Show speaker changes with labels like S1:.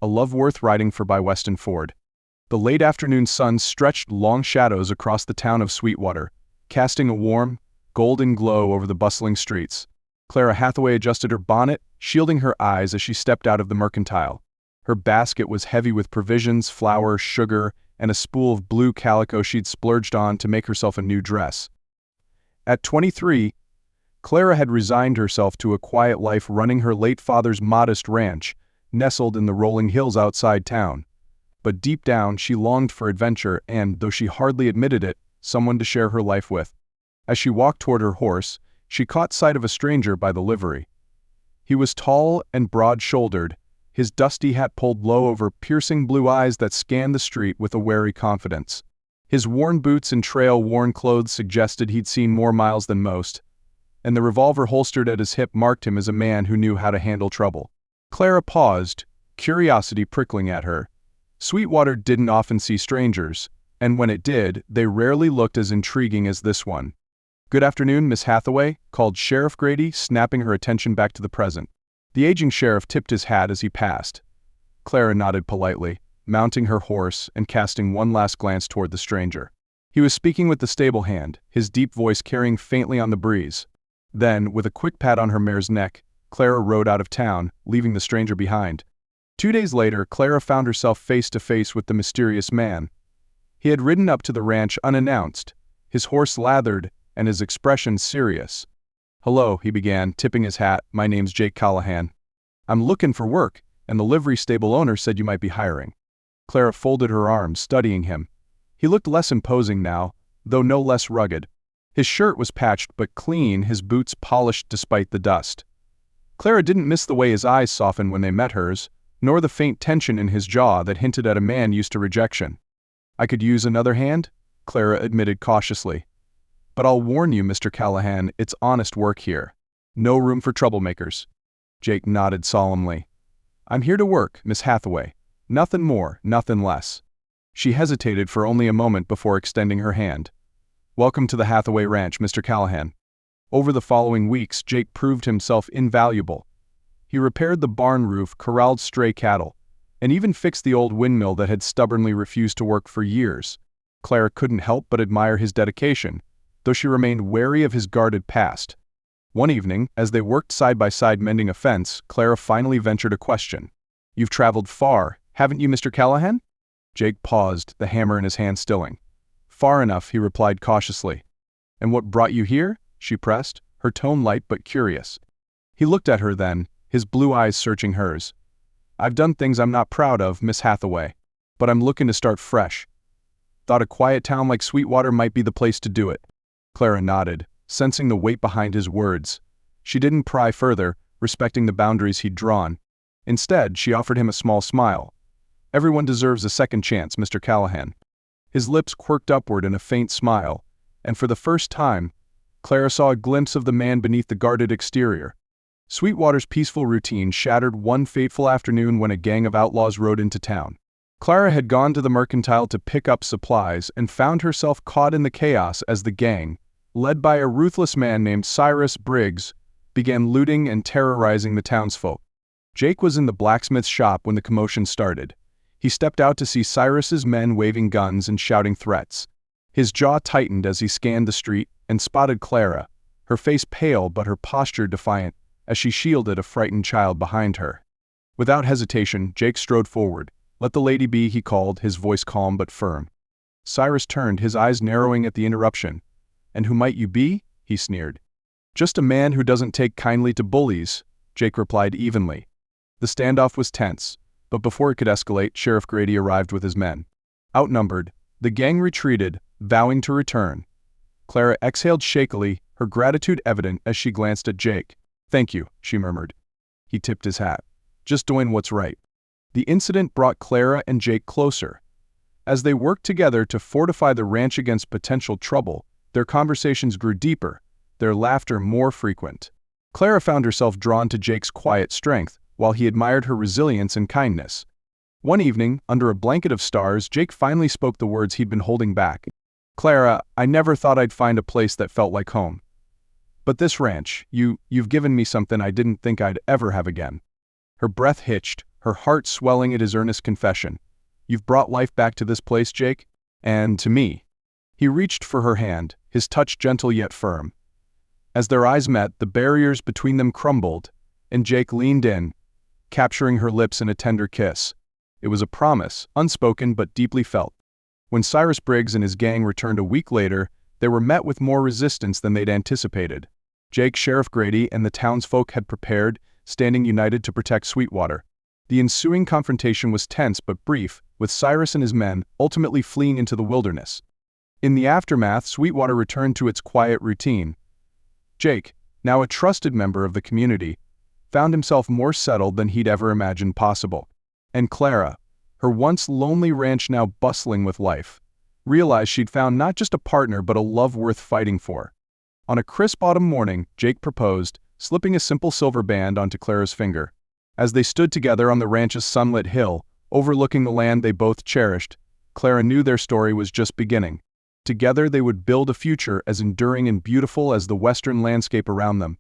S1: a love worth writing for by Weston Ford. The late afternoon sun stretched long shadows across the town of Sweetwater, casting a warm, golden glow over the bustling streets. Clara Hathaway adjusted her bonnet, shielding her eyes as she stepped out of the mercantile. Her basket was heavy with provisions, flour, sugar, and a spool of blue calico she'd splurged on to make herself a new dress. At 23, Clara had resigned herself to a quiet life running her late father's modest ranch, nestled in the rolling hills outside town. But deep down, she longed for adventure and, though she hardly admitted it, someone to share her life with. As she walked toward her horse, she caught sight of a stranger by the livery. He was tall and broad-shouldered, his dusty hat pulled low over piercing blue eyes that scanned the street with a wary confidence. His worn boots and trail-worn clothes suggested he'd seen more miles than most, and the revolver holstered at his hip marked him as a man who knew how to handle trouble. Clara paused, curiosity prickling at her. Sweetwater didn't often see strangers, and when it did, they rarely looked as intriguing as this one. "Good afternoon, Miss Hathaway," called Sheriff Grady, snapping her attention back to the present. The aging sheriff tipped his hat as he passed. Clara nodded politely, mounting her horse and casting one last glance toward the stranger. He was speaking with the stable hand, his deep voice carrying faintly on the breeze. Then, with a quick pat on her mare's neck, Clara rode out of town, leaving the stranger behind. 2 days later, Clara found herself face to face with the mysterious man. He had ridden up to the ranch unannounced, his horse lathered, and his expression serious. "Hello," he began, tipping his hat. "My name's Jake Callahan. I'm looking for work, and the livery stable owner said you might be hiring." Clara folded her arms, studying him. He looked less imposing now, though no less rugged. His shirt was patched but clean, his boots polished despite the dust. Clara didn't miss the way his eyes softened when they met hers, nor the faint tension in his jaw that hinted at a man used to rejection. "I could use another hand," Clara admitted cautiously. "But I'll warn you, Mr. Callahan, it's honest work here. No room for troublemakers." Jake nodded solemnly. "I'm here to work, Miss Hathaway. Nothing more, nothing less." She hesitated for only a moment before extending her hand. "Welcome to the Hathaway Ranch, Mr. Callahan." Over the following weeks, Jake proved himself invaluable. He repaired the barn roof, corralled stray cattle, and even fixed the old windmill that had stubbornly refused to work for years. Clara couldn't help but admire his dedication, though she remained wary of his guarded past. One evening, as they worked side by side mending a fence, Clara finally ventured a question. "You've traveled far, haven't you, Mr. Callahan?" Jake paused, the hammer in his hand stilling. "Far enough," he replied cautiously. "And what brought you here?" she pressed, her tone light but curious. He looked at her then, his blue eyes searching hers. "I've done things I'm not proud of, Miss Hathaway, but I'm looking to start fresh. Thought a quiet town like Sweetwater might be the place to do it." Clara nodded, sensing the weight behind his words. She didn't pry further, respecting the boundaries he'd drawn. Instead, she offered him a small smile. "Everyone deserves a second chance, Mr. Callahan." His lips quirked upward in a faint smile, and for the first time, Clara saw a glimpse of the man beneath the guarded exterior. Sweetwater's peaceful routine shattered one fateful afternoon when a gang of outlaws rode into town. Clara had gone to the mercantile to pick up supplies and found herself caught in the chaos as the gang, led by a ruthless man named Cyrus Briggs, began looting and terrorizing the townsfolk. Jake was in the blacksmith's shop when the commotion started. He stepped out to see Cyrus's men waving guns and shouting threats. His jaw tightened as he scanned the street and spotted Clara, her face pale but her posture defiant, as she shielded a frightened child behind her. Without hesitation, Jake strode forward. "Let the lady be," he called, his voice calm but firm. Cyrus turned, his eyes narrowing at the interruption. "And who might you be?" he sneered. "Just a man who doesn't take kindly to bullies," Jake replied evenly. The standoff was tense, but before it could escalate, Sheriff Grady arrived with his men. Outnumbered, the gang retreated, vowing to return. Clara exhaled shakily, her gratitude evident as she glanced at Jake. "Thank you," she murmured. He tipped his hat. "Just doing what's right." The incident brought Clara and Jake closer. As they worked together to fortify the ranch against potential trouble, their conversations grew deeper, their laughter more frequent. Clara found herself drawn to Jake's quiet strength, while he admired her resilience and kindness. One evening, under a blanket of stars, Jake finally spoke the words he'd been holding back. "Clara, I never thought I'd find a place that felt like home. But this ranch, you've given me something I didn't think I'd ever have again." Her breath hitched, her heart swelling at his earnest confession. "You've brought life back to this place, Jake? And to me." He reached for her hand, his touch gentle yet firm. As their eyes met, the barriers between them crumbled, and Jake leaned in, capturing her lips in a tender kiss. It was a promise, unspoken but deeply felt. When Cyrus Briggs and his gang returned a week later, they were met with more resistance than they'd anticipated. Jake, Sheriff Grady, and the townsfolk had prepared, standing united to protect Sweetwater. The ensuing confrontation was tense but brief, with Cyrus and his men ultimately fleeing into the wilderness. In the aftermath, Sweetwater returned to its quiet routine. Jake, now a trusted member of the community, found himself more settled than he'd ever imagined possible. And Clara, her once lonely ranch now bustling with life, realized she'd found not just a partner but a love worth fighting for. On a crisp autumn morning, Jake proposed, slipping a simple silver band onto Clara's finger. As they stood together on the ranch's sunlit hill, overlooking the land they both cherished, Clara knew their story was just beginning. Together they would build a future as enduring and beautiful as the western landscape around them.